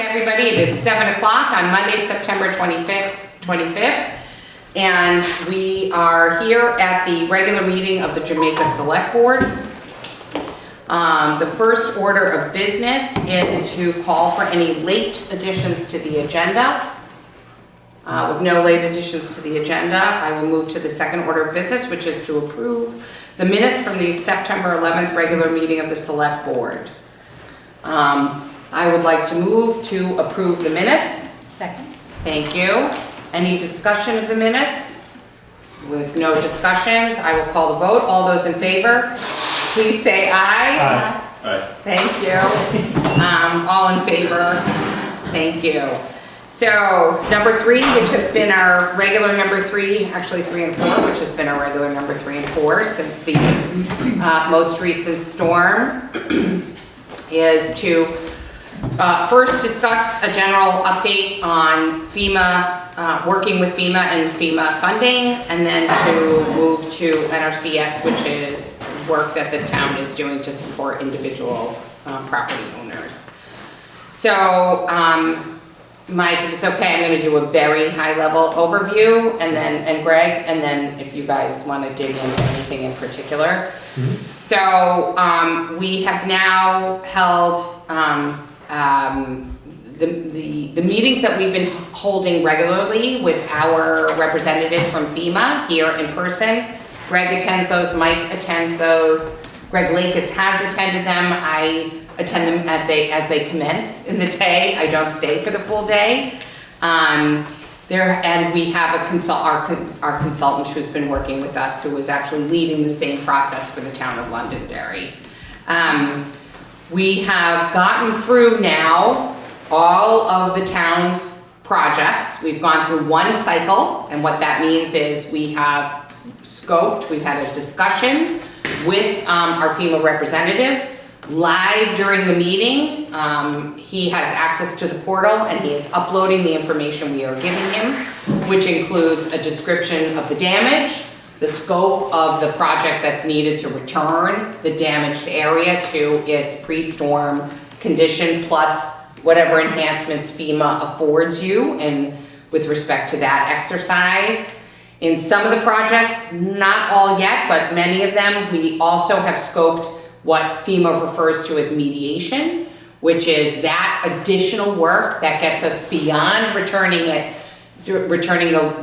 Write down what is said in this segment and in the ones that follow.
everybody. It is 7 o'clock on Monday, September 25th. And we are here at the regular meeting of the Jamaica Selectboard. The first order of business is to call for any late additions to the agenda. With no late additions to the agenda, I will move to the second order of business, which is to approve the minutes from the September 11th regular meeting of the Select Board. I would like to move to approve the minutes. Second. Thank you. Any discussion of the minutes? With no discussions, I will call the vote. All those in favor, please say aye. Aye. Aye. Thank you. All in favor? Thank you. So number 3, which has been our regular number 3, actually 3 and 4, which has been our regular number 3 and 4 since the most recent storm, is to first discuss a general update on FEMA, working with FEMA and FEMA funding, and then to move to NRCS, which is work that the town is doing to support individual property owners. So, Mike, if it's okay, I'm going to do a very high-level overview, and Greg, and then if you guys want to dig into anything in particular. Mm-hmm. So we have now held the meetings that we've been holding regularly with our representative from FEMA here in person. Greg attends those, Mike attends those. Greg Lakis has attended them. I attend them as they commence in the day. I don't stay for the full day. And we have our consultant who's been working with us, who is actually leading the same process for the town of Londonderry. We have gotten through now all of the town's projects. We've gone through one cycle, and what that means is we have scoped, we've had a discussion with our FEMA representative. Live during the meeting, he has access to the portal and he is uploading the information we are giving him, which includes a description of the damage, the scope of the project that's needed to return the damaged area to its pre-storm condition, plus whatever enhancements FEMA affords you and with respect to that exercise. In some of the projects, not all yet, but many of them, we also have scoped what FEMA refers to as mediation, which is that additional work that gets us beyond returning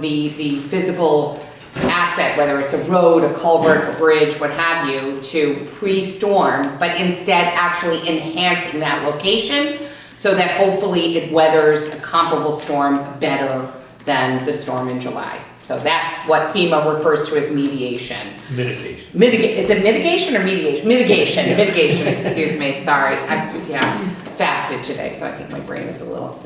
the physical asset, whether it's a road, a culvert, a bridge, what have you, to pre-storm, but instead actually enhancing that location so that hopefully it weathers a comparable storm better than the storm in July. So that's what FEMA refers to as mediation. Mitigation. Is it mitigation or mediation? Mitigation, yeah. Mitigation, excuse me, sorry. Fasted today, so I think my brain is a little,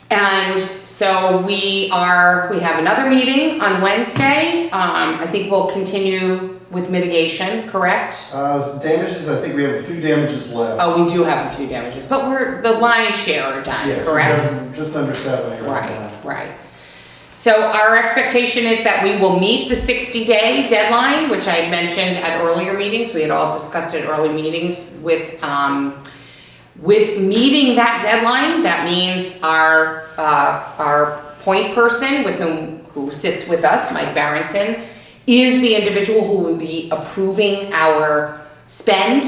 and so we have another meeting on Wednesday. I think we'll continue with mitigation, correct? Damages, I think we have a few damages left. Oh, we do have a few damages, but the lion's share are done, yes, correct? Just under 70 right now. Right. So our expectation is that we will meet the 60-day deadline, which I had mentioned at earlier meetings. We had all discussed at early meetings with meeting that deadline. That means our point person who sits with us, Mike Berenson, is the individual who will be approving our spend,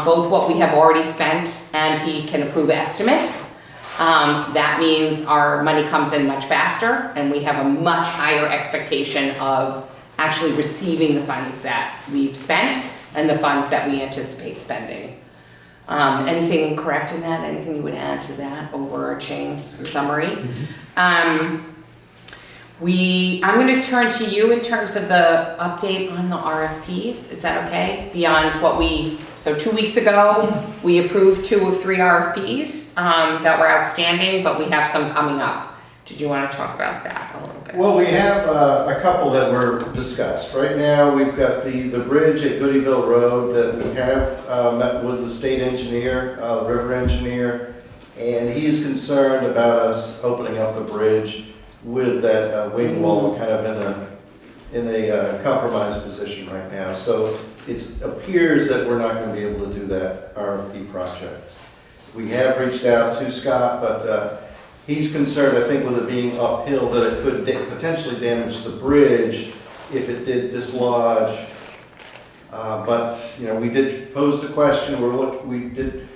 both what we have already spent, and he can approve estimates. That means our money comes in much faster, and we have a much higher expectation of actually receiving the funds that we've spent and the funds that we anticipate spending. Anything incorrect in that? Anything you would add to that overarching summary? I'm going to turn to you in terms of the update on the RFPs. Is that okay? Beyond what so 2 weeks ago, we approved 2 of 3 RFPs that were outstanding, but we have some coming up. Did you want to talk about that a little bit? Well, we have a couple that were discussed. Right now, we've got the bridge at Goodyville Road that we have met with the state engineer, the river engineer, and he is concerned about us opening up the bridge with that wing wall kind of in a compromised position right now. So it appears that we're not going to be able to do that RFP project. We have reached out to Scott, but he's concerned, I think, with it being uphill, that it could potentially damage the bridge if it did dislodge. But, you know, we did pose the question, we did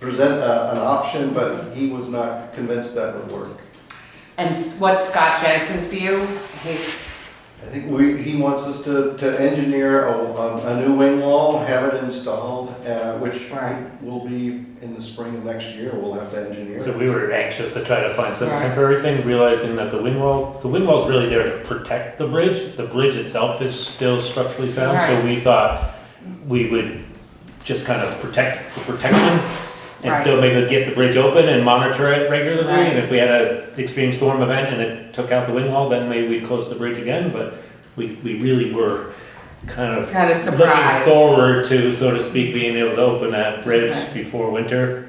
present an option, but he was not convinced that would work. And what's Scott Jensen's view? I think he wants us to engineer a new wing wall, have it installed, which Right. will be in the spring of next year. We'll have to engineer. So we were anxious to try to find some temporary thing, realizing that the wing wall's really there to protect the bridge. The bridge itself is still structurally sound, so Right. we thought we would just kind of protect the protection and still maybe get the bridge open and monitor it regularly. Right. And if we had an extreme storm event and it took out the wing wall, then maybe we'd close the bridge again. But we really were kind of looking surprised. forward to, so to speak, being able to open that bridge Okay. before winter.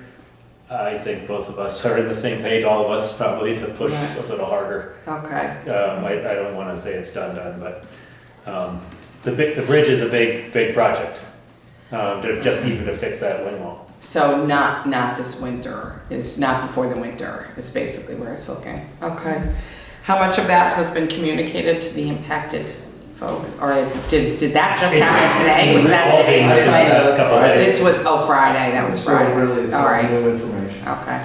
I think both of us are in the same page, all of us probably, to push Right. a little harder. Okay. I don't wanna say it's done, but, the bridge is a big project. Just even to fix that wing wall. So not this winter, it's not before the winter, is basically where it's looking. Okay. How much of that has been communicated to the impacted folks? Or did that just happen today? Was that All today? things Was happened it- last couple of days. This was, Friday, that was So Friday. really, it's All all right. new information. Okay.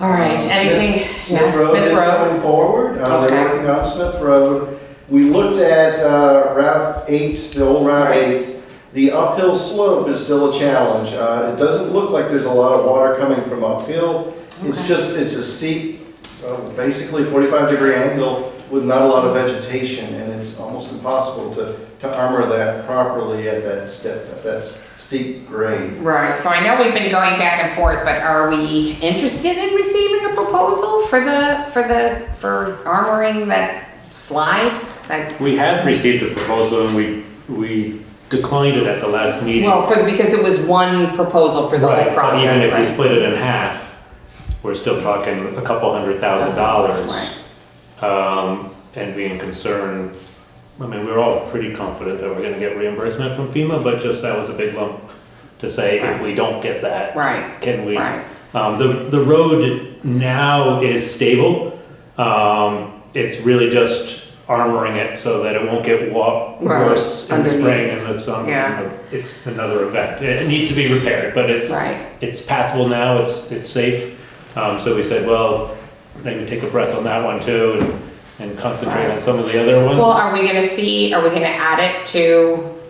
All right, anything? Smith Yeah, Road Smith is Road. going forward. Okay. They're working on Smith Road. We looked at Route 8, the old Route 8. The uphill slope is still a challenge. It doesn't look like there's a lot of water coming from uphill. It's Okay. just, it's a steep, basically 45-degree angle with not a lot of vegetation, and it's almost impossible to armor that properly at that steep grade. Right, so I know we've been going back and forth, but are we interested in receiving a proposal for armoring that slide? We have received a proposal and we declined it at the last meeting. Well, because it was one proposal for the whole Right, but project, even if we right? split it in half, we're still talking a couple $100,000. And being concerned, I mean, we're all pretty confident that we're gonna get reimbursement from FEMA, but just that was a big lump to say, if we don't get that, Right, can we? right, The road now is stable. It's really just armoring it so that it won't get worse in the spring and it's another event. It needs to be repaired, but it's passable now, it's safe. So we said, well, maybe take a breath on that one too and concentrate on some of the other ones. well, are we gonna add it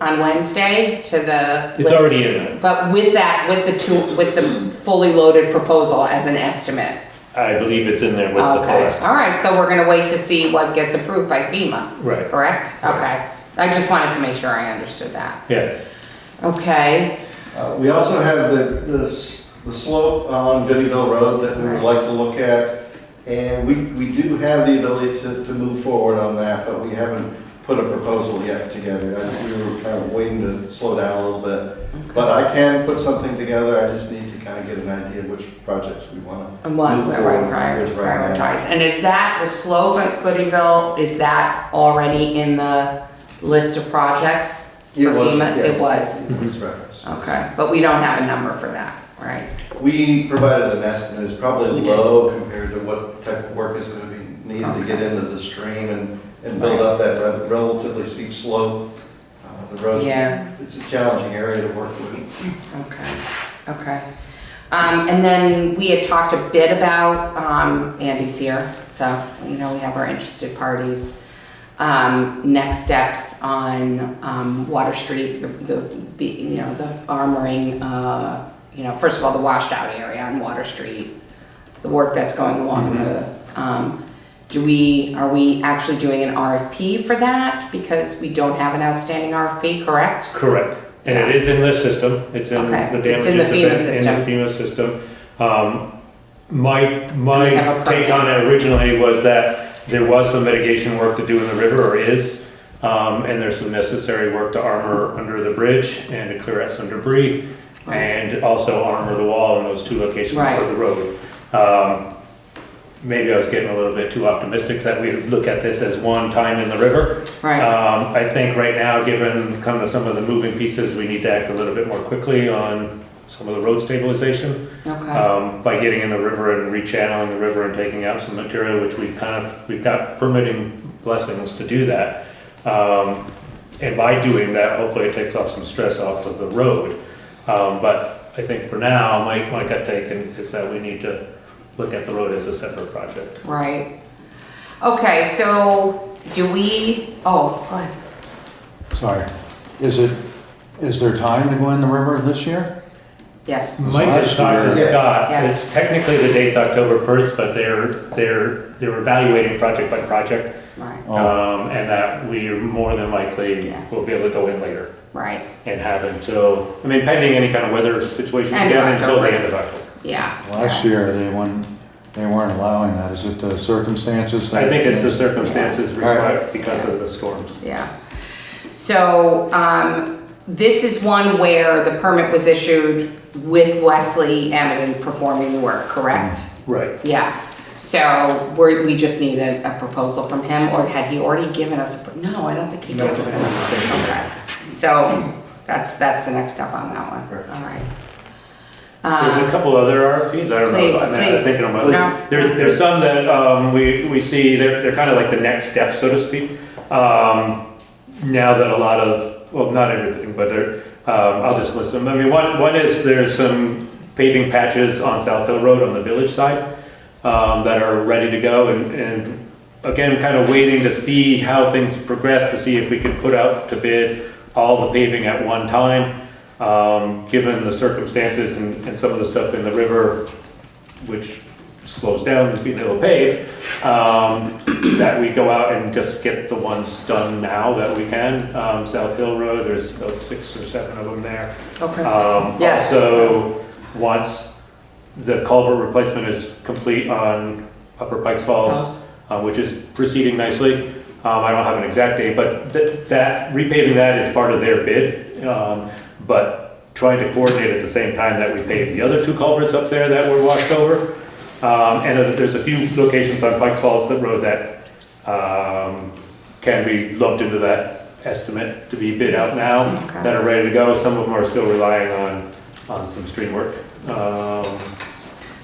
on Wednesday to the list? It's already in there. But with the fully loaded proposal as an estimate? I believe it's in there with the Okay, forest. all right, so we're gonna wait to see what gets approved by FEMA, Right, correct? Okay, I just wanted to make sure I understood that. yeah. Okay, We also have the slope on Goodeyville Road that we would like to look at. And we do have the ability to move forward on that, but we haven't put a proposal yet together. We were kind of waiting to slow down a little bit. But I can put something together, I just need to kind of get an idea of which projects we want to and what, move forward with right now. prioritize, and is that, the slope at Goodyville, is that already in the list of projects for It was, FEMA? yes. It was, It was referenced. okay, but we don't have a number for that, right? We provided an estimate, it's probably We did. low compared to what type of work is going to be needed to get into the stream and build up that relatively steep slope. The road, Yeah. it's a challenging area to work with. Okay. And then we had talked a bit about, Andy's here, so, you know, we have our interested parties. Next steps on, Water Street, the armoring, first of all, the washed out area on Water Street, the work that's going along are we actually doing an RFP for that? Because we don't have an outstanding RFP, correct? Correct, and it is in the system, it's in the Okay. damages. It's in the FEMA In system. the FEMA system. My we have a take on it originally was that there was some mitigation work to do in the river, or is, and there's some necessary work to armor under the bridge and to clear out some debris, and also armor the wall in those two locations of the road. Maybe I was getting a little bit too optimistic that we would look at this as one time in the river. Right. I think right now, given kind of some of the moving pieces, we need to act a little bit more quickly on some of the road stabilization. Okay. By getting in the river and rechanneling the river and taking out some material, which we've got permitting blessings to do that. And by doing that, hopefully it takes off some stress off of the road. But I think for now, my gut take is that we need to look at the road as a separate project. Right. Okay, so do we, oh, go ahead. Sorry. Is there time to go in the river this year? Yes. Mike has talked to Scott. Yes. It's technically the date's October 1st, but they're evaluating project by project. Right, And that we more than likely will be able to go in later right, and have until, I mean, pending any kind of weather situation, End of again, until October. the end of October. yeah. Last year, they weren't allowing that. Is it the circumstances? I think it's the circumstances All right. required because of the storms. Yeah. So, this is one where the permit was issued with Wesley Amadon performing the work, correct? Right. Yeah. So, we just need a proposal from him, or had he already given us, no, I don't think he did. Okay. So, that's the next step on that one. Right. All right. There's a couple other RFPs, I don't Please, know, I mean, I was please. thinking about No. There's some that, we see, they're kind of like the next step, so to speak. Now that a lot of, well, not everything, but I'll just list them. I mean, one is there's some paving patches on South Hill Road on the village side that are ready to go, and again, kind of waiting to see how things progress, to see if we can put out to bid all the paving at one time, given the circumstances and some of the stuff in the river, which slows down being able to pave, that we go out and just get the ones done now that we can. South Hill Road, there's about 6 or 7 of them there. Okay. Yes. Also, once the culvert replacement is complete on Upper Pikes Falls, which is proceeding nicely. I don't have an exact date, but that repaving that is part of their bid. But trying to coordinate at the same time that we pave the other 2 culverts up there that were washed over. And there's a few locations on Pikes Falls Road that can be lumped into that estimate to be bid out now, Okay. that are ready to go. Some of them are still relying on some stream work.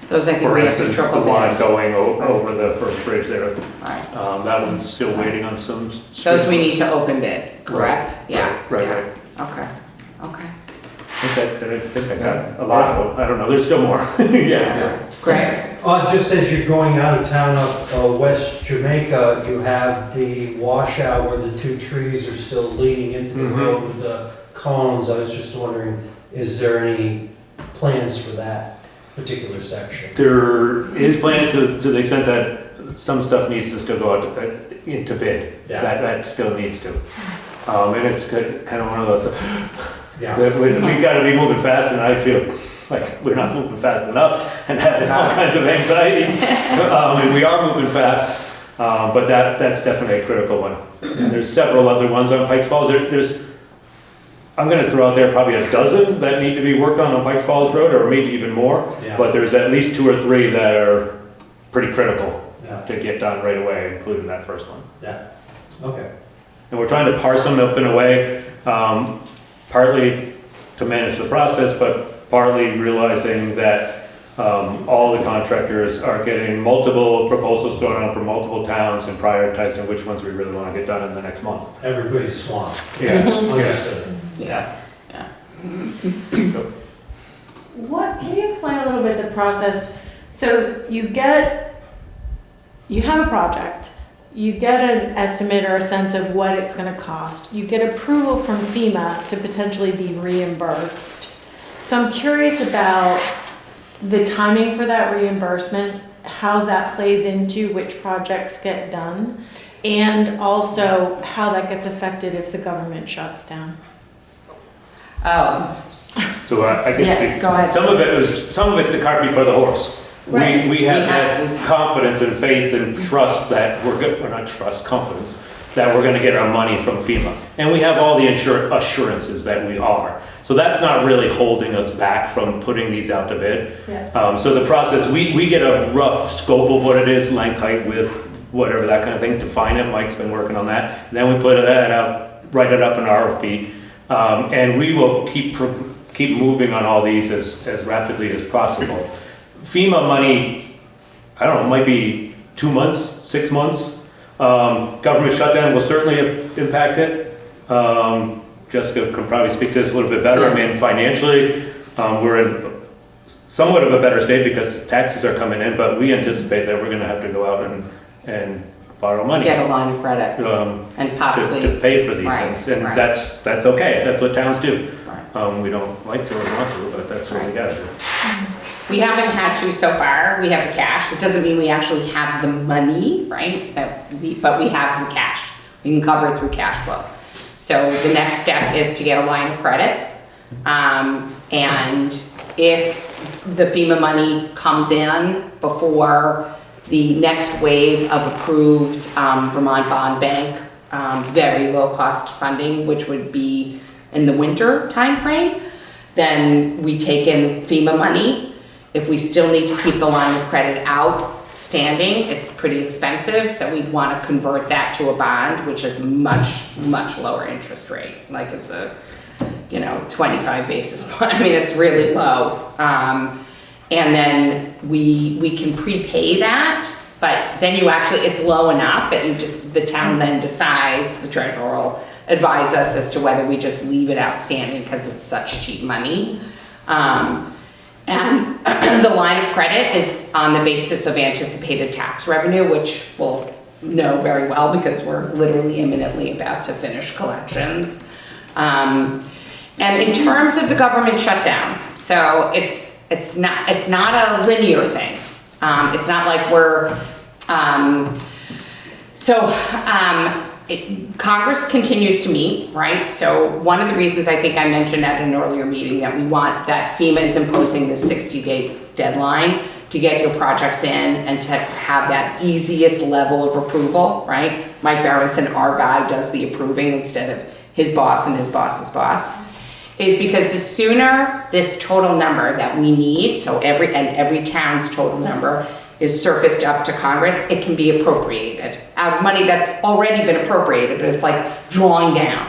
Those I think For we have to instance, the triple one bid. going over the first bridge there. Right. That one's still waiting on some. Those we need to open bid, correct? Right, Yeah. right, yeah. right. Okay, okay. I think I got a lot of them. I don't know, there's still more. Yeah. Great. Just as you're going out of town up West Jamaica, you have the washout where the 2 trees are still leading into the Mhm. road with the cones. I was just wondering, is there any plans for that particular section? There is plans to the extent that some stuff needs to still go out into bid. Yeah. That still needs to. And it's kind of one of those, Yeah. that we gotta be moving fast, and I feel like we're not moving fast enough and having all kinds of anxiety. And we are moving fast, but that's definitely a critical one. And there's several other ones on Pikes Falls. There's, I'm gonna throw out there probably a dozen that need to be worked on Pikes Falls Road, or maybe even more. Yeah. But there's at least 2 or 3 that are pretty critical Yeah. to get done right away, including that first one. Yeah. Okay. And we're trying to parse them up in a way, partly to manage the process, but partly realizing that all the contractors are getting multiple proposals thrown out from multiple towns and prioritizing which ones we really want to get done in the next month. Everybody's swamped. Yeah. Understood. Yeah. What, can you explain a little bit the process? So you have a project, you get an estimate or a sense of what it's gonna cost. You get approval from FEMA to potentially be reimbursed. So I'm curious about the timing for that reimbursement, how that plays into which projects get done, and also how that gets affected if the government shuts down. Oh, So I can yeah, speak. go ahead. Some of it's the cart before the horse. Right. We have to have confidence and faith and trust that confidence that we're gonna get our money from FEMA. And we have all the assurances that we are. So that's not really holding us back from putting these out to bid. Yeah. So the process, we get a rough scope of what it is, length, height, width, whatever, that kind of thing, define it. Mike's been working on that. And then we put that out, write it up in RFP. And we will keep keep moving on all these as rapidly as possible. FEMA money, I don't know, might be 2 months, 6 months. Government shutdown will certainly impact it. Jessica can probably speak to this a little bit better. I mean, financially, we're in somewhat of a better state because taxes are coming in, but we anticipate that we're gonna have to go out and borrow money. Get a line of credit and possibly. To pay for these Right, things, and right. that's okay, that's what towns do. Right. We don't like to or want to, but that's what we gotta do. We haven't had to so far. We have the cash. It doesn't mean we actually have the money, right? But we have the cash. We can cover it through cash flow. So the next step is to get a line of credit. And if the FEMA money comes in before the next wave of approved Vermont Bond Bank, very low cost funding, which would be in the winter timeframe, then we take in FEMA money. If we still need to keep the line of credit outstanding, it's pretty expensive, so we'd want to convert that to a bond, which is much, much lower interest rate. Like it's a, 25 basis point. I mean, it's really low. And then we can prepay that, but then it's low enough that the town then decides, the treasurer will advise us as to whether we just leave it outstanding because it's such cheap money. And the line of credit is on the basis of anticipated tax revenue, which we'll know very well because we're literally imminently about to finish collections. And in terms of the government shutdown, so it's not a linear thing. It's not like Congress continues to meet, right? So one of the reasons I think I mentioned at an earlier meeting that we want that FEMA is imposing the 60-day deadline to get your projects in and to have that easiest level of approval, right? Mike Berenson, our guy, does the approving instead of his boss and his boss's boss, is because the sooner this total number that we need, so every town's total number is surfaced up to Congress, it can be appropriated out of money that's already been appropriated, but it's like drawing down.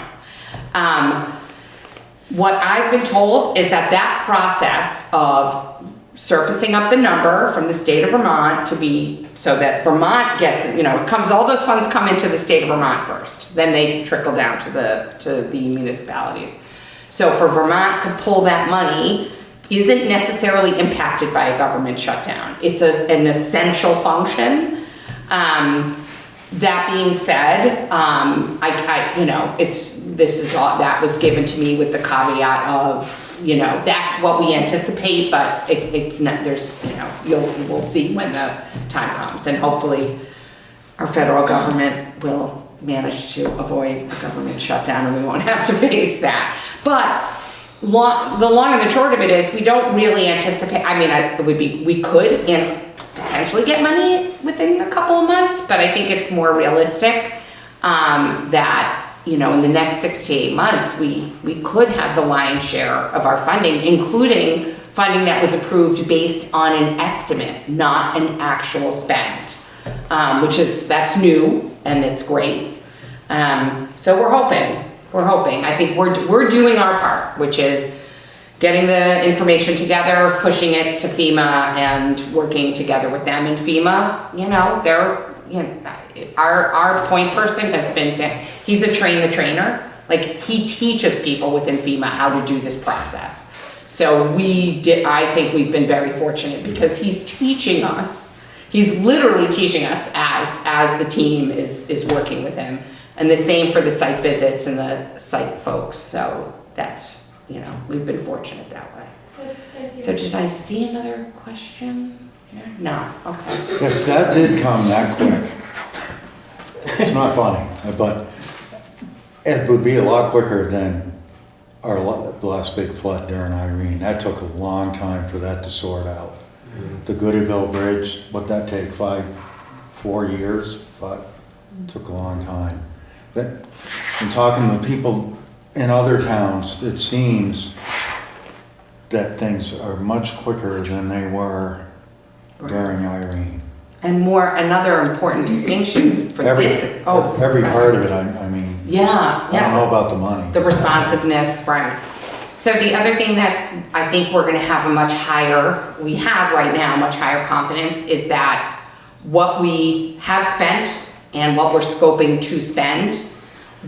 What I've been told is that process of surfacing up the number from the state of Vermont to be, so that Vermont gets, all those funds come into the state of Vermont first, then they trickle down to the municipalities. So for Vermont to pull that money isn't necessarily impacted by a government shutdown. It's an essential function. That being said, that was given to me with the caveat of, that's what we anticipate, but it's not, we'll see when the time comes, and hopefully our federal government will manage to avoid a government shutdown and we won't have to face that. But the long and the short of it is we don't really anticipate, we could potentially get money within a couple of months, but I think it's more realistic that, in the next 6 to 8 months, we could have the lion's share of our funding, including funding that was approved based on an estimate, not an actual spend, that's new and it's great. So we're hoping. I think we're doing our part, which is getting the information together, pushing it to FEMA, and working together with them. And FEMA, our point person has been, he's a train the trainer. Like, he teaches people within FEMA how to do this process. So I think we've been very fortunate because he's teaching us. He's literally teaching us as the team is working with him. And the same for the site visits and the site folks. So that's, we've been fortunate that way. Thank you. So did I see another question here? No, okay. If that did come that quick, it's not funny, but it would be a lot quicker than our last big flood during Irene. That took a long time for that to sort out. The Goodyville Bridge, what'd that take, 4 years? Took a long time. In talking to people in other towns, it seems that things are much quicker than they were during Irene. And another important distinction for this. Every part of it, I mean. Yeah. I don't know about the money. The responsiveness, right. So the other thing that I think we're gonna have we have right now, much higher confidence is that what we have spent and what we're scoping to spend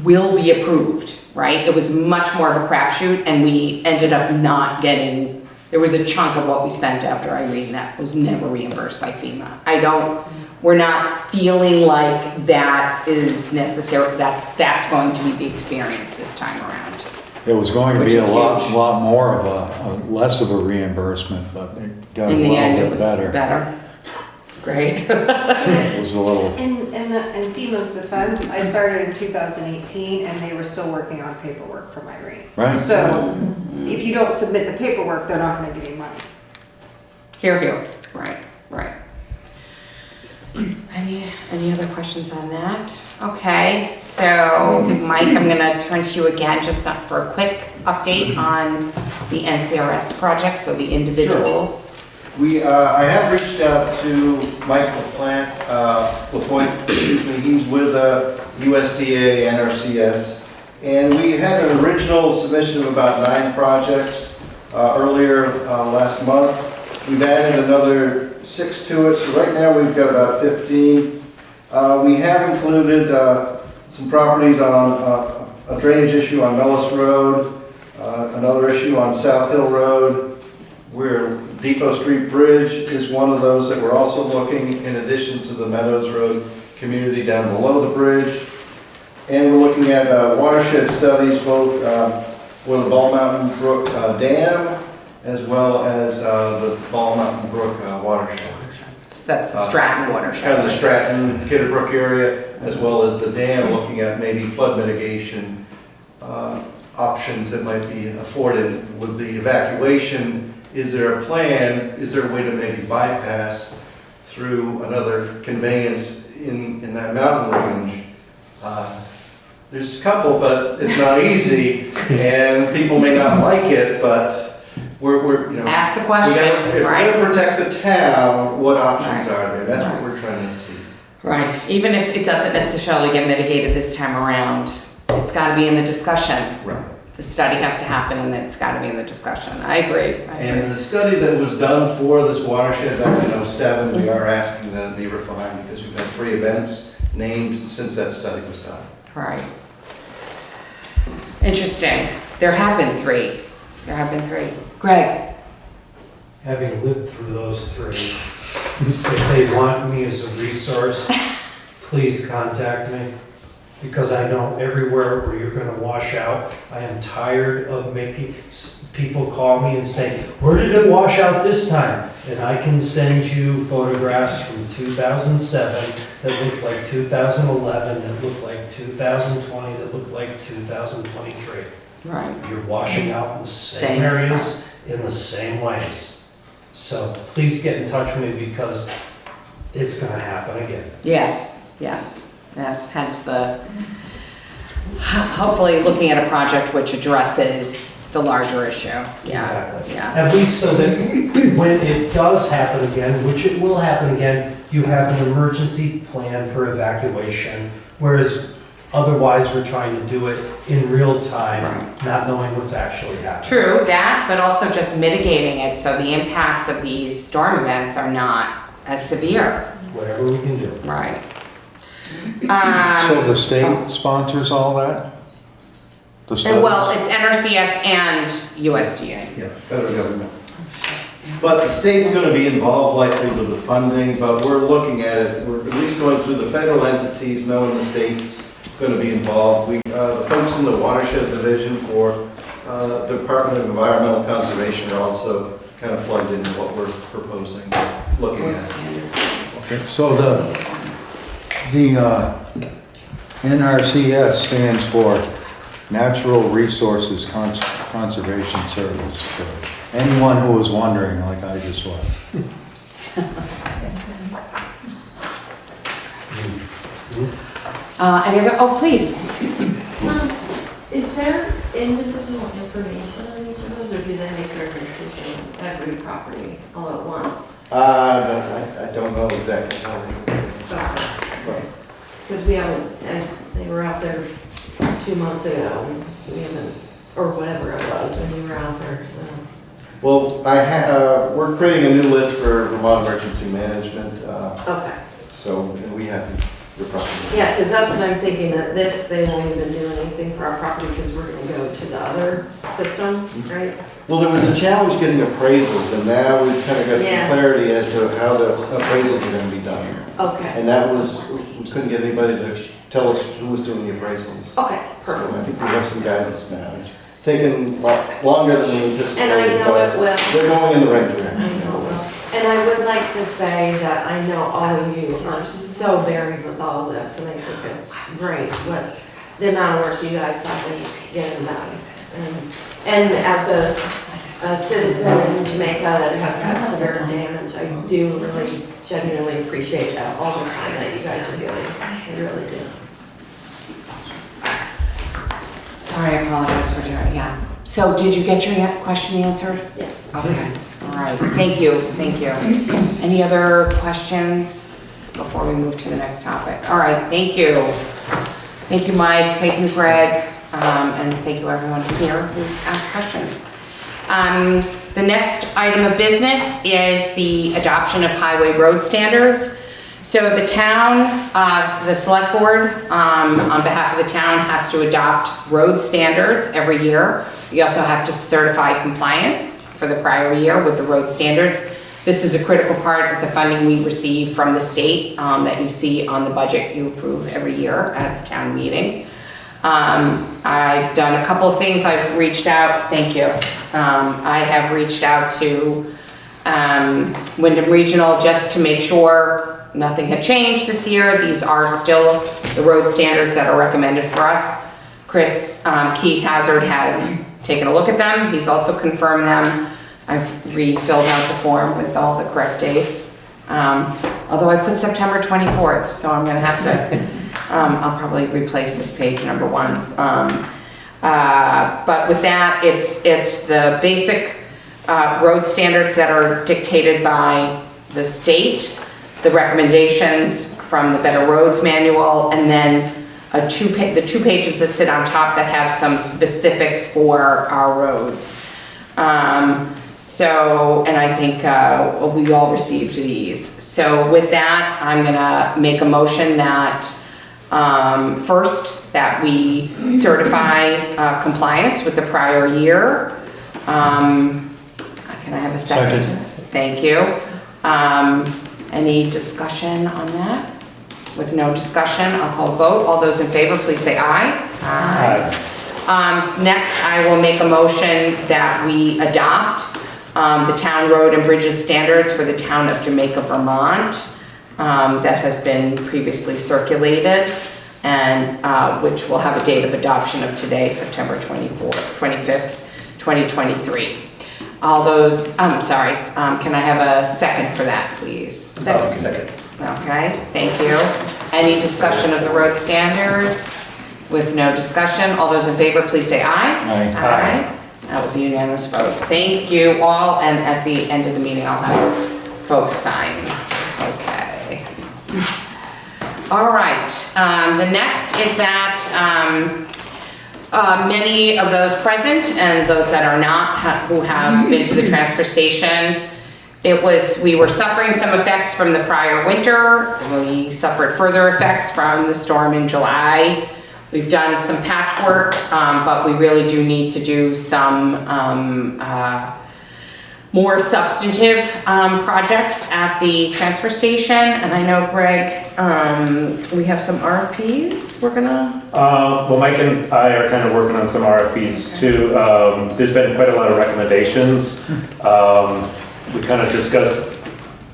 will be approved, right? It was much more of a crapshoot and we ended up not getting, there was a chunk of what we spent after Irene that was never reimbursed by FEMA. We're not feeling like that is necessary, that's going to be the experience this time around. It was going to Which be a is lot, huge. lot more of less of a reimbursement, but it got a In the little end, it bit was better. better. Great. It was a little, In FEMA's defense, I started in 2018 and they were still working on paperwork from Irene. right? So if you don't submit the paperwork, they're not gonna give you money. Here, right. Any other questions on that? Okay, so Mike, I'm gonna turn to you again, just for a quick update on the NCRS project, so the individuals. I have reached out to Mike LaPointe, he's with USDA, NRCS, and we had an original submission of about 9 projects earlier last month. We've added another 6 to it, so right now we've got about 15. We have included some properties on a drainage issue on Mellis Road, another issue on South Hill Road, where Depot Street Bridge is one of those that we're also looking, in addition to the Meadows Road community down below the bridge. And we're looking at watershed studies, both for the Ball Mountain Brook Dam, as well as the Ball Mountain Brook watershed. That's the Stratton watershed. Kind of the Stratton, Kidderbrook area, as well as the dam, looking at maybe flood mitigation options that might be afforded with the evacuation. Is there a plan, is there a way to maybe bypass through another conveyance in that mountain range? There's a couple, but it's not easy, and people may not like it, but we're Ask the question, if we're right? gonna protect the town, what options are there? That's what we're trying to see. Right, even if it doesn't necessarily get mitigated this time around, it's gotta be in the discussion. Right. The study has to happen and it's gotta be in the discussion. I agree. And the study that was done for this watershed back in '07, we are asking that it be refined because we've had 3 events named since that study was done. Right. Interesting. There have been 3. Greg? Having lived through those 3, if they want me as a resource, please contact me. Because I know everywhere where you're gonna wash out, I am tired of making, people call me and say, where did it wash out this time? And I can send you photographs from 2007 that look like 2011, that look like 2020, that look like 2023. Right. You're washing out in the same Same areas, in the same ways. So please get in touch with me because it's gonna happen again. Yes, hence hopefully looking at a project which addresses the larger issue. Exactly. Yeah. At least so that when it does happen again, which it will happen again, you have an emergency plan for evacuation, whereas otherwise we're trying to do it in real time, not knowing what's actually happening. True, that, but also just mitigating it so the impacts of these storm events are not as severe. Whatever we can do. Right. So the state sponsors all that? The studies? Well, it's NRCS and USDA. Yeah, federal government. But the state's gonna be involved likely with the funding, but we're looking at it, we're at least going through the federal entities, knowing the state's gonna be involved. The folks in the watershed division for Department of Environmental Conservation are also kind of plugged into what we're proposing, looking at. Okay, so the NRCS stands for Natural Resources Conservation Service, for anyone who was wondering, like I just was. Any other, please. Is there individual information on each of those, or do they make their decision every property all at once? I don't know exactly how they. Because we haven't, they were out there 2 months ago, and we haven't, or whatever it was when you were out there, so. Well, we're creating a new list for Vermont Emergency Management, Okay, so and we have your property. yeah, because that's what I'm thinking, that this, they won't even do anything for our property because we're gonna go to the other system, right? Well, there was a challenge getting appraisals, and now we've kind of got some Yeah. clarity as to how the appraisals are gonna be done. Okay, And that was, we couldn't get anybody to tell us who was doing the appraisals. okay, So perfect. I think we have some guidance now. It's taken longer than we anticipated. And I know but it will. They're going in the right I direction. know. And I would like to say that I know all of you are so buried with all this, and I think it's great what, the amount of work you guys have been getting done. And as a citizen in Jamaica that has had severe damage, I do really genuinely appreciate that, all the time that you guys are doing. I really do. Sorry, I apologize for doing, yeah. So did you get your question answered? Yes. Okay, all right, thank you, thank you. Any other questions before we move to the next topic? All right, thank you. Thank you, Mike, thank you, Greg, and thank you everyone here who's asked questions. The next item of business is the adoption of highway road standards. So the town, the select board, on behalf of the town, has to adopt road standards every year. We also have to certify compliance for the prior year with the road standards. This is a critical part of the funding we receive from the state that you see on the budget you approve every year at the town meeting. I've done a couple of things. I've reached out, thank you. I have reached out to Wyndham Regional just to make sure nothing had changed this year. These are still the road standards that are recommended for us. Keith Hazard has taken a look at them. He's also confirmed them. I've refilled out the form with all the correct dates. Although I put September 24th, so I'm gonna have to, I'll probably replace this page number 1. But with that, it's the basic road standards that are dictated by the state, the recommendations from the Better Roads Manual, and then the 2 pages that sit on top that have some specifics for our roads. And I think we all received these. So with that, I'm gonna make a motion that first, that we certify compliance with the prior year. Can I have a second? Second. Thank you. Any discussion on that? With no discussion, I'll call vote. All those in favor, please say aye. Next, I will make a motion that we adopt the town road and bridges standards for the town of Jamaica, Vermont, that has been previously circulated, and which will have a date of adoption of today, September 25th, 2023. All those, can I have a second for that, please? Second. Okay, thank you. Any discussion of the road standards? With no discussion, all those in favor, please say aye. Aye. That was a unanimous vote. Thank you all, and at the end of the meeting, I'll have folks sign. Okay. All right, the next is that many of those present and those that are not, who have been to the transfer station, we were suffering some effects from the prior winter. We suffered further effects from the storm in July. We've done some patchwork, but we really do need to do some more substantive projects at the transfer station. And I know, Greg, we have some RFPs we're gonna... Well, Mike and I are kind of working on some RFPs too. There's been quite a lot of recommendations. We kind of discussed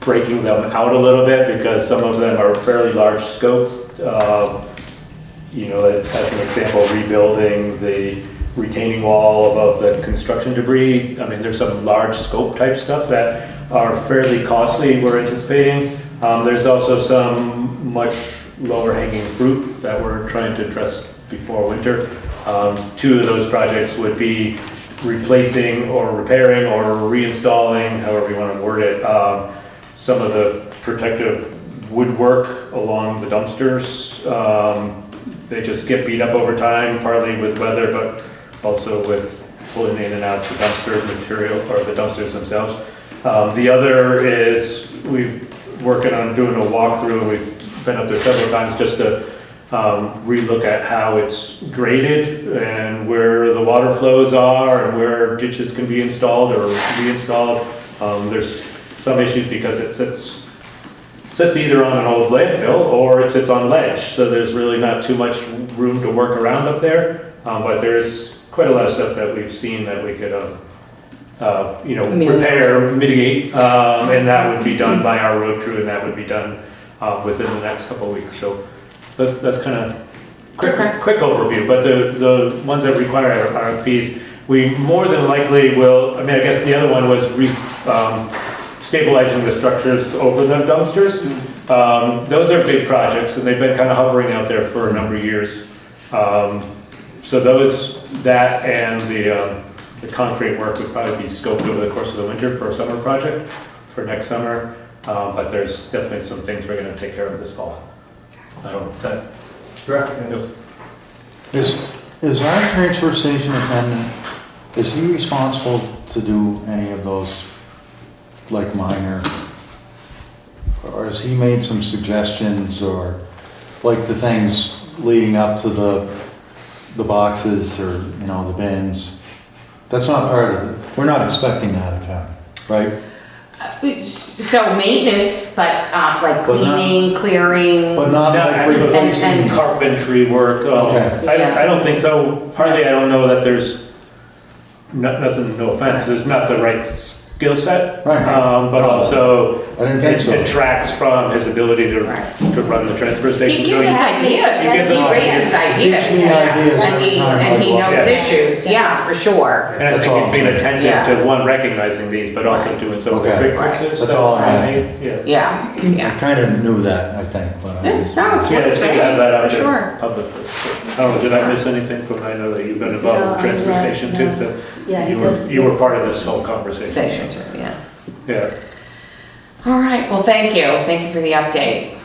breaking them out a little bit because some of them are fairly large scope. You know, as an example, rebuilding the retaining wall above the construction debris. I mean, there's some large scope type stuff that are fairly costly, we're anticipating. There's also some much lower hanging fruit that we're trying to address before winter. 2 of those projects would be replacing or repairing or reinstalling, however you want to word it, some of the protective woodwork along the dumpsters. They just get beat up over time, partly with weather, but also with pulling in and out the dumpster material, or the dumpsters themselves. The other is, we're working on doing a walkthrough, we've been up there several times just to relook at how it's graded and where the water flows are and where ditches can be installed or reinstalled. There's some issues because it sits either on an old landfill or it sits on ledge, so there's really not too much room to work around up there. But there's quite a lot of stuff that we've seen that we could, repair, mitigate, and that would be done by our road crew, and that would be done within the next couple of weeks. So that's kind of quick overview. But the ones that require RFPs, we more than likely will. I mean, I guess the other one was stabilizing the structures over the dumpsters. Those are big projects, and they've been kind of hovering out there for a number of years. So that and the concrete work would probably be scoped over the course of the winter for a summer project for next summer. But there's definitely some things we're going to take care of this fall. I don't know. Is our transfer station attendant, is he responsible to do any of those, like minor, or has he made some suggestions, or like the things leading up to the boxes, or, the bins? That's not part of it. We're not expecting that of him, right? So maintenance, but like But not- cleaning, clearing. But not Not like actual replacing. carpentry work. Okay. I don't think so. Partly, I don't know that there's nothing, no offense, there's not the right skill set. Right. But also, I didn't think it so. detracts from his ability to run the transfer station. He gives us ideas, He gives he us raises Gives me ideas And every he, time. and he I knows Yeah. issues, yeah, for sure. And I That's all think he's I'm been saying. attentive Yeah. to, one, recognizing these, but also doing some of the Okay. quick fixes. That's that all I'm I asking. made. Yeah. Yeah, I yeah. kind of knew that, I think, but I Yeah, just. no, it's Yeah, worth it's good to have that out saying, for there sure. publicly. I don't know, did I miss anything from, I know that you've been involved with the transfer No, station too, no. so Yeah, you were part of this whole conversation. Station too, yeah. Yeah. All right, well, thank you for the update.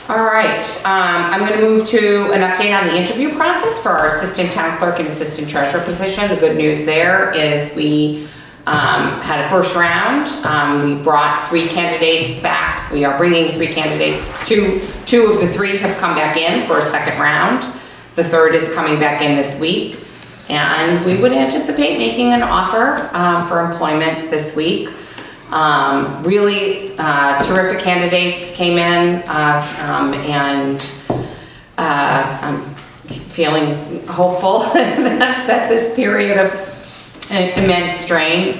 All right, I'm gonna move to an update on the interview process for our assistant town clerk and assistant treasurer position. The good news there is we had a first round. We brought 3 candidates back. We are bringing 3 candidates. Two of the 3 have come back in for a second round. The third is coming back in this week. And we would anticipate making an offer for employment this week. Really terrific candidates came in, and I'm feeling hopeful that this period of immense strain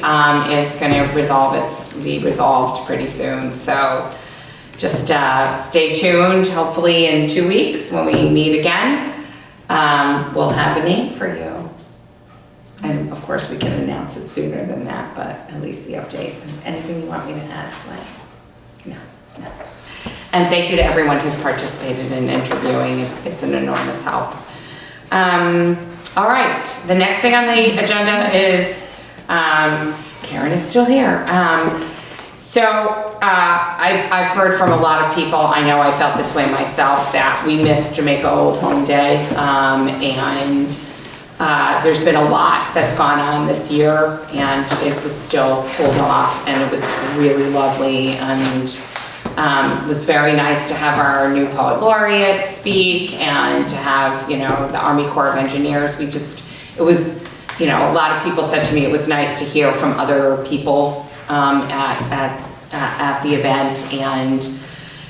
is going to be resolved pretty soon. So just stay tuned. Hopefully in 2 weeks when we meet again, we'll have a name for you. And of course, we can announce it sooner than that, but at least the updates. Anything you want me to add tonight? No. And thank you to everyone who's participated in interviewing. It's an enormous help. All right, the next thing on the agenda is, Karen is still here. I've heard from a lot of people, I know I felt this way myself, that we missed Jamaica Old Home Day, and there's been a lot that's gone on this year, and it was still pulled off, and it was really lovely, and it was very nice to have our new poet laureate speak, and to have, the Army Corps of Engineers. It was, a lot of people said to me it was nice to hear from other people at the event, and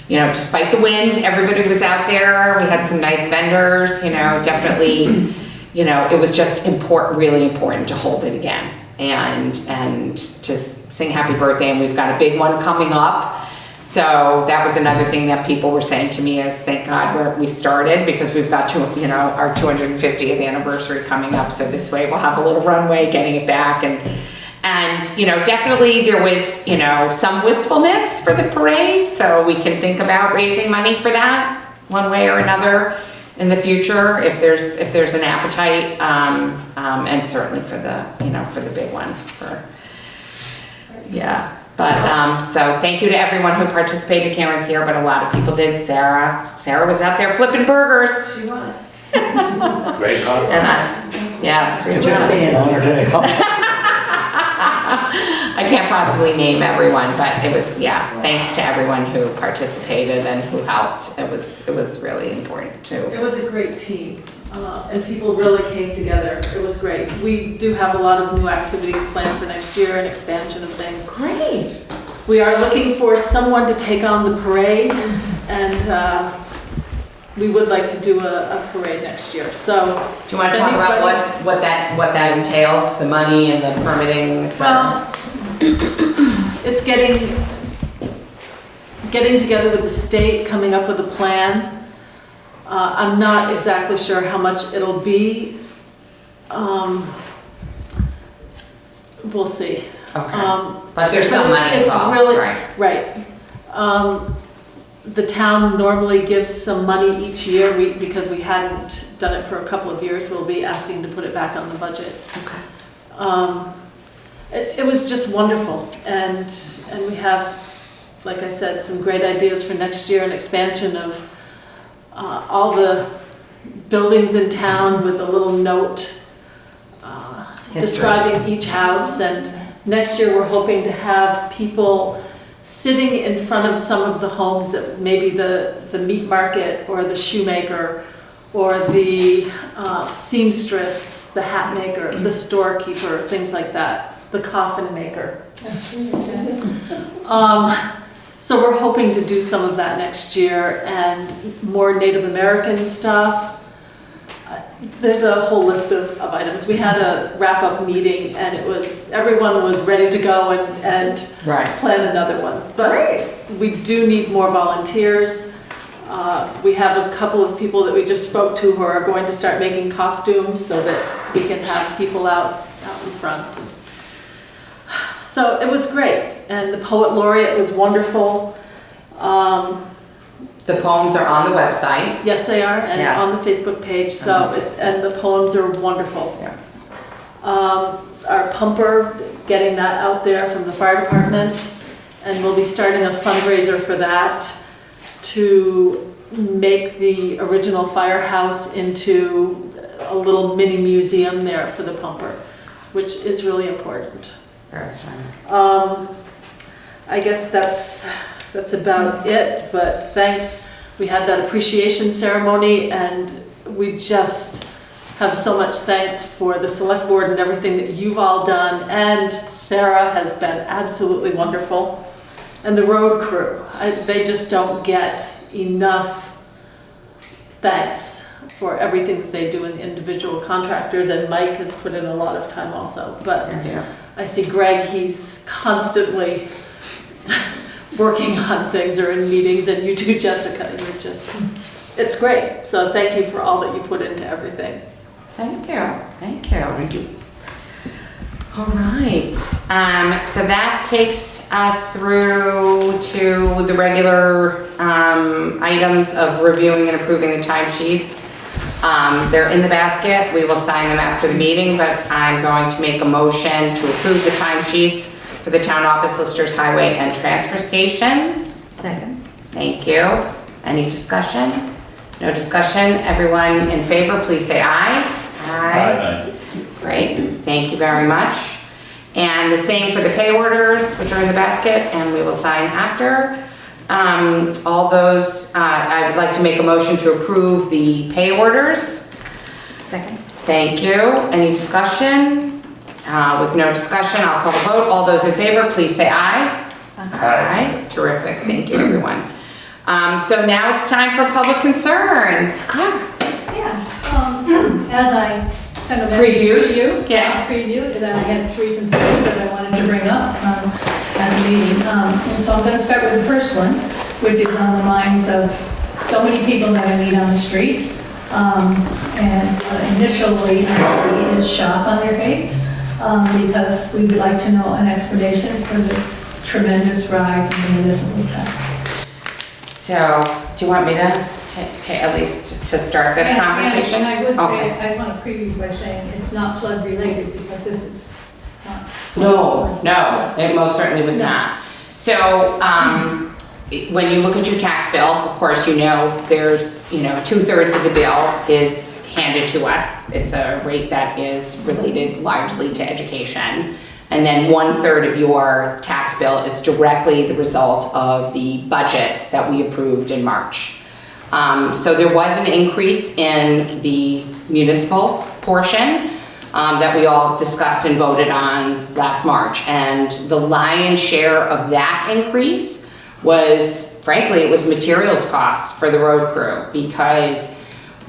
despite the wind, everybody was out there. We had some nice vendors, definitely. It was just really important to hold it again and just sing happy birthday. And we've got a big one coming up. So that was another thing that people were saying to me is, thank God we started, because we've got our 250th anniversary coming up. So this way we'll have a little runway getting it back. And definitely there was, some wistfulness for the parade. So we can think about raising money for that one way or another in the future, if there's an appetite, and certainly for the big one. So thank you to everyone who participated. Karen's here, but a lot of people did. Sarah was out there flipping burgers. She was. Great hot And dogs. yeah, great job. On our day off. I can't possibly name everyone, but it was, yeah, thanks to everyone who participated and who helped. It was really important too. It was a great team, and people really came together. It was great. We do have a lot of new activities planned for next year and expansion of things. Great. We are looking for someone to take on the parade, and we would like to do a parade next year. So, Do you want to talk about what that entails, the money and the permitting, et cetera? well, it's getting together with the state, coming up with a plan. I'm not exactly sure how much it'll be. We'll see. Okay. But there's some money It's involved, really- right? Right. The town normally gives some money each year, because we hadn't done it for a couple of years, we'll be asking to put it back on the budget. Okay. It was just wonderful, and we have, like I said, some great ideas for next year, an expansion of all the buildings in town with a little note describing each house, and next year we're hoping to have people sitting in front of some of the homes, that maybe the meat market or the shoemaker or the seamstress, the hat maker, the storekeeper, things like that, the coffin maker. So we're hoping to do some of that next year, and more Native American stuff. There's a whole list of items. We had a wrap-up meeting, and everyone was ready to go and Right. plan another one. But we do need more volunteers. We have a couple of people that we just spoke to who are going to start making costumes so that we can have people out in front. So it was great, and the poet laureate was wonderful. The poems are on the website. Yes, they are, and Yes. on the Facebook page, and the poems are wonderful. Yeah. Our pumper, getting that out there from the fire department, and we'll be starting a fundraiser for that to make the original firehouse into a little mini museum there for the pumper, which is really important. Very exciting. I guess that's about it, but thanks. We had that appreciation ceremony, and we just have so much thanks for the select board and everything that you've all done, and Sarah has been absolutely wonderful. And the road crew, they just don't get enough thanks for everything that they do, in the individual contractors, and Mike has put in a lot of time also. But Yeah. I see Greg, he's constantly working on things or in meetings, and you too, Jessica, you're just, it's great. So thank you for all that you put into everything. Thank you. Thank you. All right. So that takes us through to the regular items of reviewing and approving the timesheets. They're in the basket. We will sign them after the meeting, but I'm going to make a motion to approve the timesheets for the town office, listers, highway, and transfer station. Second. Thank you. Any discussion? No discussion? Everyone in favor, please say aye. Aye. Great, thank you very much. And the same for the pay orders, which are in the basket, and we will sign after. All those, I would like to make a motion to approve the pay orders. Second. Thank you. Any discussion? With no discussion, I'll call the vote. All those in favor, please say aye. Aye. Terrific, thank you, everyone. So now it's time for public concerns. Clerk. Yes, as I sent a message Previewed. to you. Yes. Previewed, that I had 3 concerns that I wanted to bring up at the meeting. And so I'm gonna start with the first one, which is on the minds of so many people that I meet on the street. And initially, I see is shock on their face, because we would like to know an explanation for the tremendous rise in the municipal tax. So, do you want me to at least to start the conversation? And I would Okay. say, I want to preview by saying it's not flood related, because this is not. No, it most certainly was not. So, when you look at your tax bill, of course, you know, there's, 2/3 of the bill is handed to us. It's a rate that is related largely to education. And then 1/3 of your tax bill is directly the result of the budget that we approved in March. So there was an increase in the municipal portion that we all discussed and voted on last March. And the lion's share of that increase was, frankly, it was materials costs for the road crew, because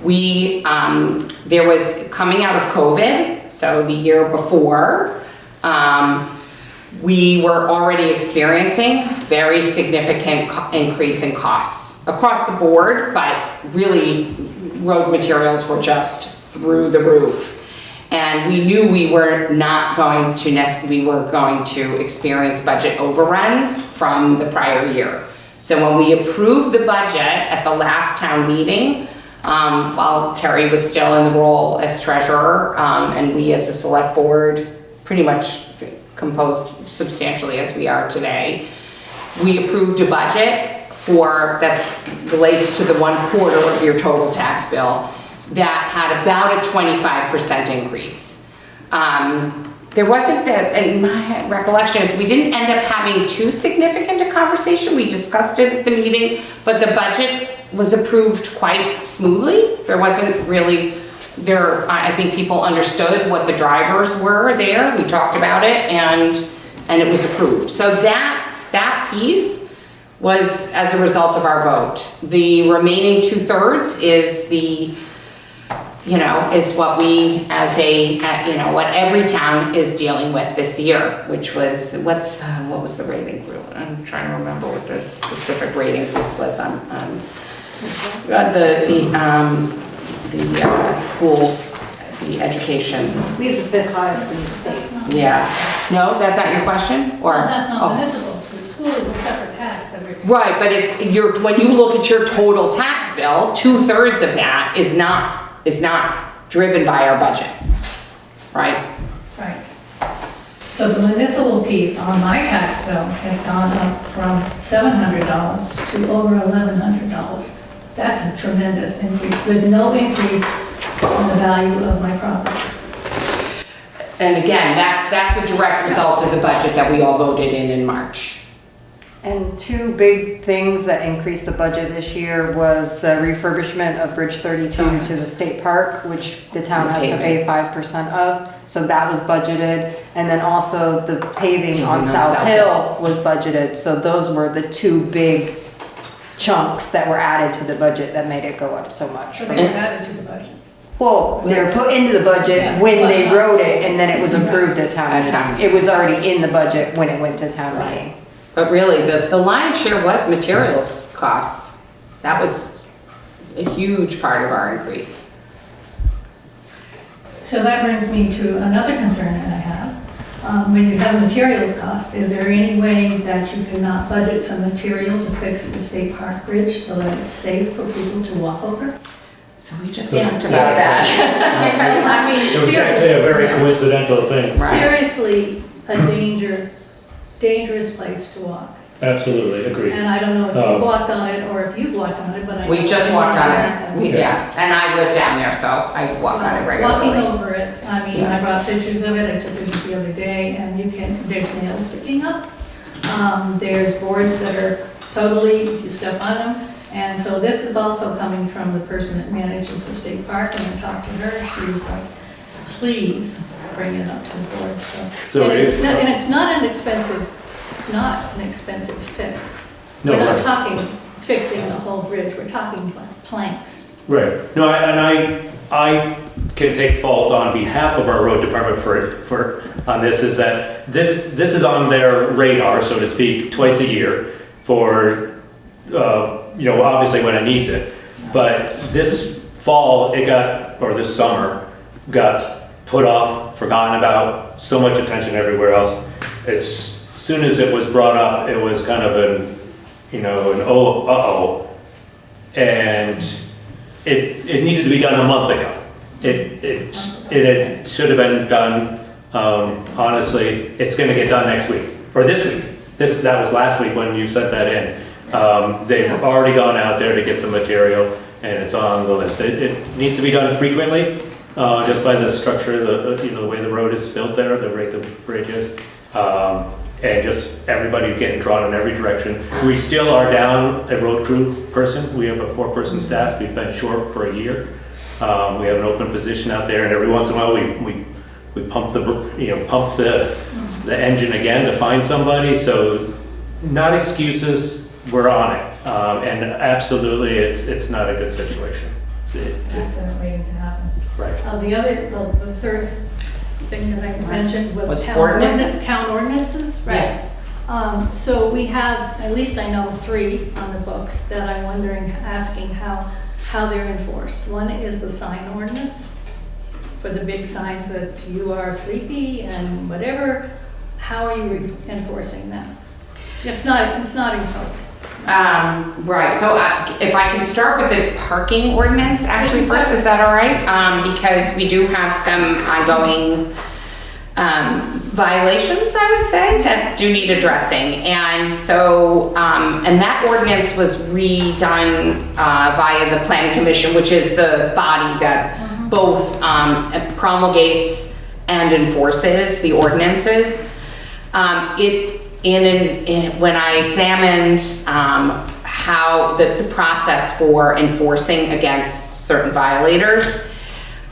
we, there was, coming out of COVID, so the year before, we were already experiencing very significant increase in costs across the board, but really road materials were just through the roof. And we knew we were not going to, we were going to experience budget overruns from the prior year. So when we approved the budget at the last town meeting, while Terry was still in the role as treasurer, and we as the select board pretty much composed substantially as we are today, we approved a budget that relates to the 1/4 of your total tax bill that had about a 25% increase. There wasn't that, and my recollection is we didn't end up having too significant a conversation. We discussed it at the meeting, but the budget was approved quite smoothly. There wasn't really, I think people understood what the drivers were there. We talked about it and it was approved. So that piece was as a result of our vote. The remaining 2/3 is is what we what every town is dealing with this year, which was, what was the rate increase? I'm trying to remember what the specific rate increase was on the school, the education. We have the 5th highest in the state. Yeah. No, that's not your question? Or? No, that's Oh. not municipal. The school is a separate tax that we're. Right, but when you look at your total tax bill, 2/3 of that is not driven by our budget, right? Right. So the municipal piece on my tax bill had gone up from $700 to over $1,100. That's a tremendous increase, with no increase in the value of my property. And again, that's a direct result of the budget that we all voted in March. And two big things that increased the budget this year was the refurbishment of Bridge 32 to the state park, which the town has to pay 5% of. So that was budgeted. And then also the paving on South Hill was budgeted. So those were the two big chunks that were added to the budget that made it go up so much. So they were added to the budget. Well, they were put into the budget when they wrote it, and then it was approved at town meeting. It was already in the budget when it went to town meeting. But really, the lion's share was materials costs. That was a huge part of our increase. So that brings me to another concern that I have. When you have materials cost, is there any way that you cannot budget some material to fix the State Park Bridge so that it's safe for people to walk over? So we just talked about that. I mean, It was actually a very coincidental thing. Right. seriously, a dangerous place to walk. Absolutely, agreed. And I don't know if you walked on it or if you've walked on it, but I. We know just you walked on that. it. Yeah, and I live down there, so I walk on it regularly. Walking over it, I mean, I brought pictures of it, I took it the other day, and there's nails sticking up. There's boards that are totally, you step on them. And so this is also coming from the person that manages the state park, and I talked to her, she was like, please bring it up to the board, so. And it's not an expensive fix. No, We're not right. talking fixing the whole bridge, we're talking planks. Right. No, I can take fault on behalf of our road department on this, is that this is on their radar, so to speak, twice a year for, obviously when it needs it. But this fall, this summer, got put off, forgotten about, so much attention everywhere else. As soon as it was brought up, it was kind of an and it needed to be done a month ago. It should have been done, honestly, it's gonna get done next week, or this week. That was last week when you sent that in. They've already gone out there to get the material. and it's on the list. It needs to be done frequently, just by the structure, the way the road is built there, the way the bridge is. And just everybody getting drawn in every direction. We still are down a road crew person. We have a 4-person staff. We've been short for a year. We have an open position out there, and every once in a while we pump the engine again to find somebody. So not excuses, we're on it. And absolutely, it's not a good situation. Accident waiting to happen. Right. The third thing that I mentioned was Was town ordinances? town ordinances, right? So we have, at least I know 3 on the books that I'm wondering, asking how they're enforced. One is the sign ordinance for the big signs that you are sleepy and whatever. How are you enforcing that? It's not in code. Right, so if I can start with the parking ordinance actually first, is that all right? Because we do have some ongoing violations, I would say, that do need addressing. And so, and that ordinance was redone via the Planning Commission, which is the body that both promulgates and enforces the ordinances. When I examined how the process for enforcing against certain violators,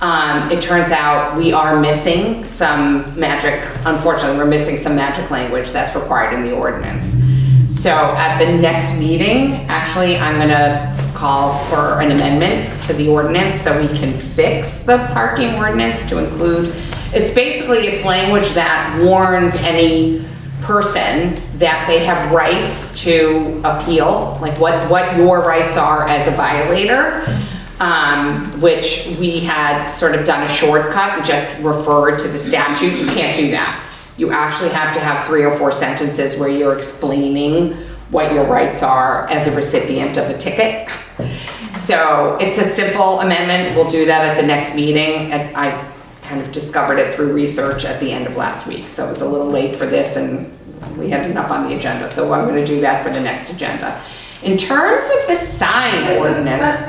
it turns out we are missing some unfortunately, we're missing some magic language that's required in the ordinance. So at the next meeting, actually, I'm gonna call for an amendment to the ordinance so we can fix the parking ordinance to include, it's language that warns any person that they have rights to appeal, like what your rights are as a violator, which we had sort of done a shortcut and just referred to the statute. You can't do that. You actually have to have 3 or 4 sentences where you're explaining what your rights are as a recipient of a ticket. So it's a simple amendment. We'll do that at the next meeting. And I kind of discovered it through research at the end of last week. So it was a little late for this and we had enough on the agenda. So I'm going to do that for the next agenda. In terms of the sign ordinance,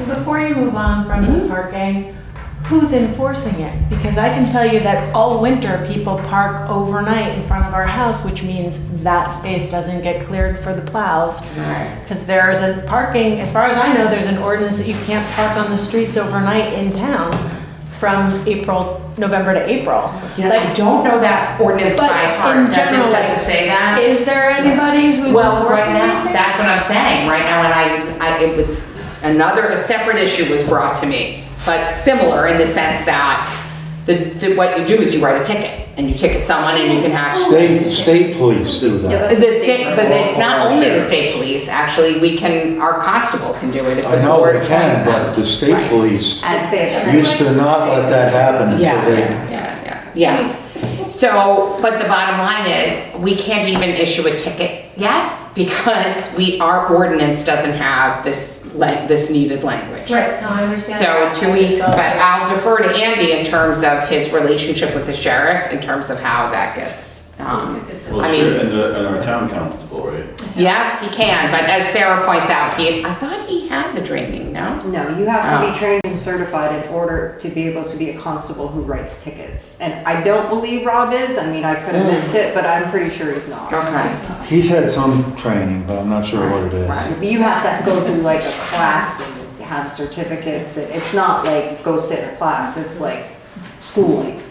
Before you move on from the parking, who's enforcing it? Because I can tell you that all winter people park overnight in front of our house, which means that space doesn't get cleared for the plows. Because there's a parking, as far as I know, there's an ordinance that you can't park on the streets overnight in town from November to April. I don't know that ordinance by heart. Does it say that? Is there anybody who's Well, right enforcing now, these things? that's what I'm saying. Right now, it was a separate issue was brought to me, but similar in the sense that what you do is you write a ticket and you ticket someone and you can have. State police do that. But it's not only the state police, actually, our constable can do it if the I know board they can, appoints them. but the state Right. police And- used to not let that happen until they. Yeah. So, but the bottom line is, we can't even issue a ticket yet because our ordinance doesn't have this needed language. Right, no, I understand. So in 2 weeks, but I'll defer to Andy in terms of his relationship with the sheriff, in terms of how that gets, Well, I sure, mean, and our town constable, right? yes, he can, but as Sarah points out, I thought he had the training, no? No, you have to be trained and certified in order to be able to be a constable who writes tickets. And I don't believe Rob is, I mean, I could have missed it, but I'm pretty sure he's not. Okay. He's had some training, but I'm not sure what it is. Right. You have to go through like a class and have certificates. It's not like go sit in a class, it's like schooling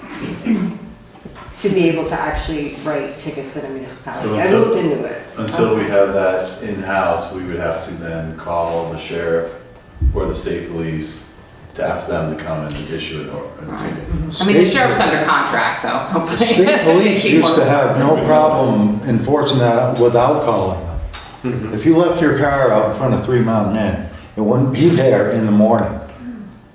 to be able to actually write tickets in a municipality. So I looked into it. Until we have that in-house, we would have to then call the sheriff or the state police to ask them to come and issue an ticket. I mean, the sheriff's under contract, so The hopefully. state police used to have no problem enforcing that without calling them. If you left your car out in front of 3 Mountain Inn, it wouldn't be there in the morning.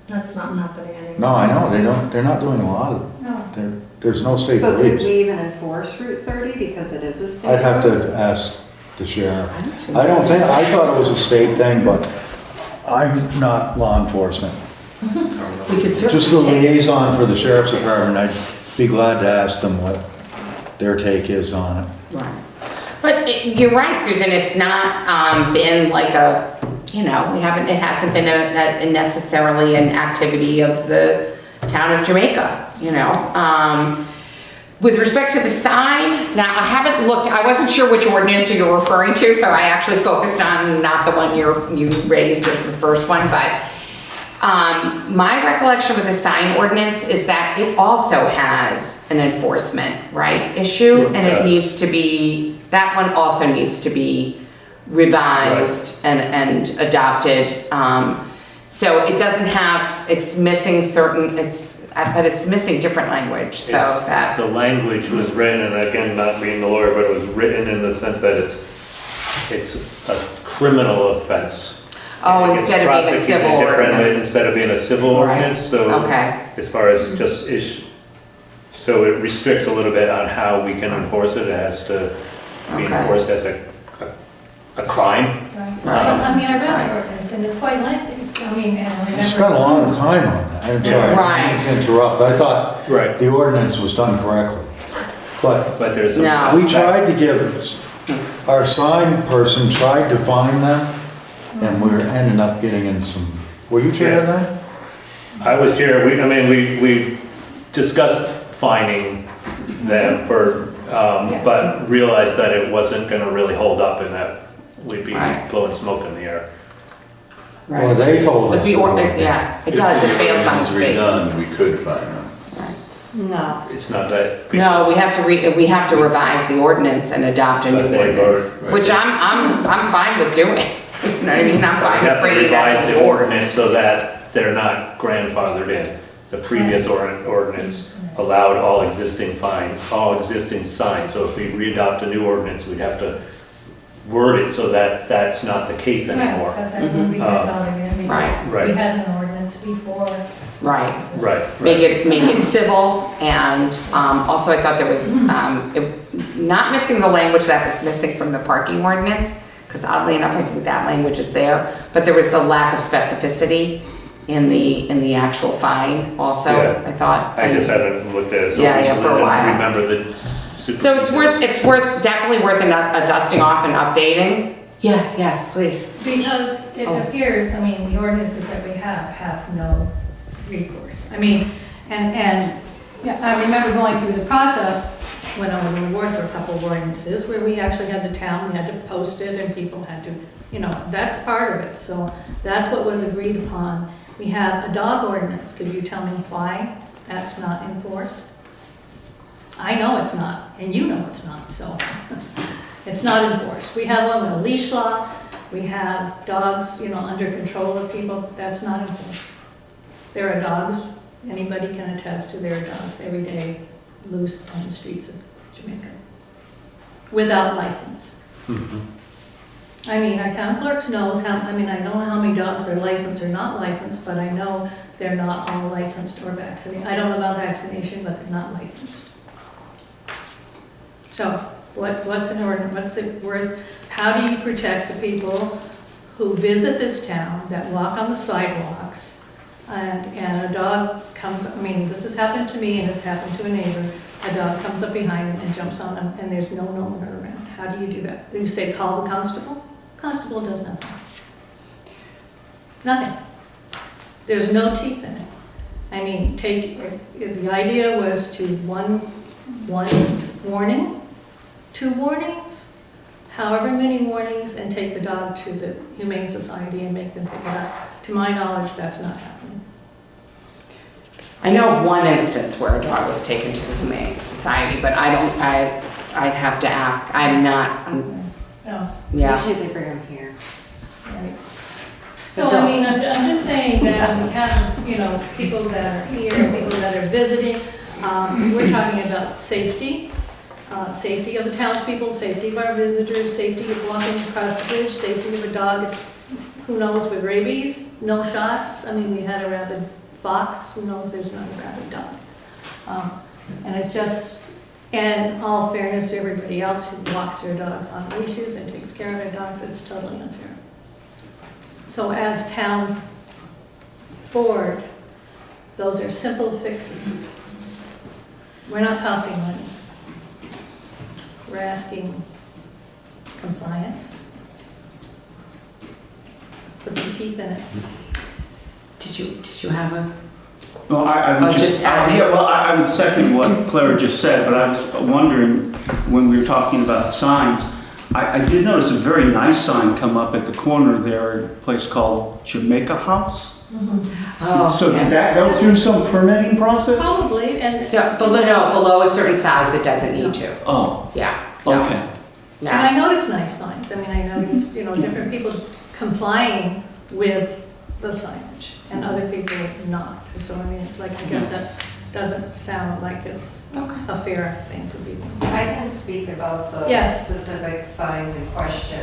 That's not happening anymore. No, I know, they're not doing a lot of it. There's no state But could police. we even enforce Route 30 because it is a state I'd have road? to ask the sheriff. I thought it was a state thing, but I'm not law enforcement. We could certainly Just the take- liaison for the sheriff's department, I'd be glad to ask them what their take is on it. Right. But you're right, Susan, it's not been like a it hasn't been necessarily an activity of the town of Jamaica, With respect to the sign, now I haven't looked, I wasn't sure which ordinance you were referring to, so I actually focused on not the one you raised as the first one, but my recollection with the sign ordinance is that it also has an enforcement, right, issue, and it needs to be, that one also needs to be revised and adopted. So it doesn't have, it's missing but it's missing different language, so that. The language was written, and again, not being the lawyer, but it was written in the sense that it's a criminal offense. Oh, And it instead gets of being a prosecuted civil differently ordinance. Instead of being a civil Right. ordinance, so Okay. as far as just so it restricts a little bit on how we can enforce it. It has to be Okay. enforced as a crime. Right. I mean, I read the ordinance and it's quite lengthy. I mean, and I I spent a lot of time on that. I'm sorry, I Right. didn't mean to interrupt. I thought Right. the ordinance was done correctly. But But there's No. we tried to our sign person tried to find them, and we're ending up getting in some, were you chair of that? I was chair, we discussed finding them but realized that it wasn't gonna really hold up and that we'd be Right. blowing smoke in the air. Well, they told Was us. the it ordinance, was. yeah, it does, it fails on its If the face. ordinance is redone, we could find them. No. It's not that. No, we have to revise the ordinance and adopt a new But they ordinance, vote, right. which I'm fine with doing. You know what I mean? I'm fine We with have to bringing that revise to the the board. ordinance so that they're not grandfathered in. The previous ordinance allowed all existing signs, so if we re-adopt a new ordinance, we'd have to word it so that that's not the case anymore. Right, that would be about again, Right. because Right. we had an ordinance before. Right. Right. Make it civil, and also I thought there was, not missing the language that was missing from the parking ordinance, because oddly enough, I think that language is there, but there was a lack of specificity in the actual fine also, Yeah. I thought. I just haven't looked at it, so Yeah, I yeah, just for a while. remember the. So definitely worth a dusting off and updating. Yes, please. Because it Oh. appears, I mean, the ordinances that we have no recourse. I mean, and yeah, I remember going through the process when I was on the board for a couple of ordinances where we actually had the town, we had to post it and people had to, that's part of it. So that's what was agreed upon. We have a dog ordinance. Could you tell me why that's not enforced? I know it's not, and you know it's not, so it's not enforced. We have one with a leash law, we have dogs, under control of people, that's not enforced. There are dogs, anybody can attest to there are dogs every day loose on the streets of Jamaica, without license. I mean, our town clerk knows I know how many dogs are licensed or not licensed, but I know they're not all licensed or vaccinated. I don't know about vaccination, but they're not licensed. So, what's an ordinance, what's it worth? How do you protect the people who visit this town, that walk on the sidewalks, and a dog comes, this has happened to me and it's happened to a neighbor, a dog comes up behind him and jumps on him, and there's no one around. How do you do that? Do you say call the constable? Constable does nothing. Nothing. There's no teeth in it. The idea was to one warning, 2 warnings, however many warnings, and take the dog to the Humane Society and make them pick it up. To my knowledge, that's not happening. I know of one instance where a dog was taken to the Humane Society, but I'd have to ask. No. Yeah. Usually they bring them here. Right. So, I'm just saying that we have, people that are here, people that are visiting. We're talking about safety, safety of the townspeople, safety of our visitors, safety of walking across the bridge, safety of a dog, who knows, with rabies, no shots. We had a rabid fox, who knows there's not a rabid dog. And all fairness to everybody else who walks their dogs on leashes and takes care of their dogs, it's totally unfair. So as town board, those are simple fixes. We're not costing money. We're asking compliance. teeth in it. Did you have a? Well, I would Oh, just, just adding. yeah, well, I would second what Clara just said, but I was wondering, when we were talking about the signs, I did notice a very nice sign come up at the corner there, a place called Jamaica House. Oh, So yeah. did that go through some permitting process? Probably, and so So, below a certain size, it doesn't need to. Oh, Yeah. no, okay. no. I notice nice signs. I mean, I notice, different people complying with the signage and other people not. So I mean, it's like, I guess that doesn't sound like it's Okay. a fair thing for people. I can speak about the Yes. specific signs in question.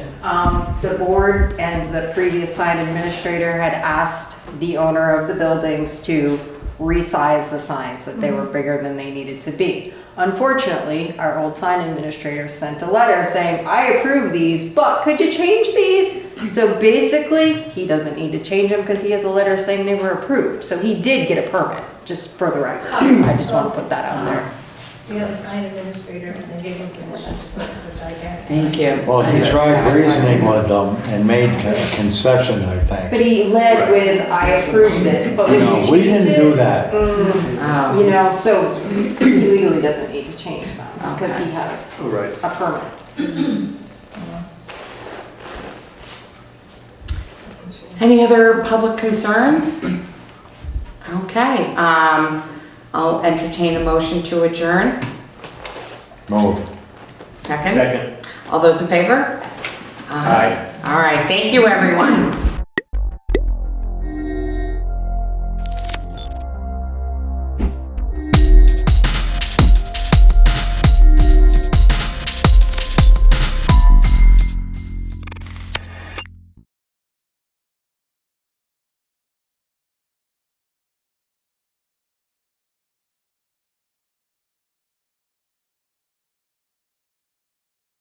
The board and the previous sign administrator had asked the owner of the buildings to resize the signs, that they were bigger than they needed to be. Unfortunately, our old sign administrator sent a letter saying, I approve these, but could you change these? So basically, he doesn't need to change them because he has a letter saying they were approved. So he did get a permit, just for the record. I just want to put that out there. We have a sign administrator and they gave him permission to put the gigantic. Thank you. Well, he tried reasoning with them and made a concession, I think. But he led with, I approve this, but when you No, change we didn't do that. Oh. So he legally doesn't need to change them because he has Right. a permit. Any other public concerns? Okay, I'll entertain a motion to adjourn. Move. Second? Second. All those in favor? Aye. All right, thank you, everyone.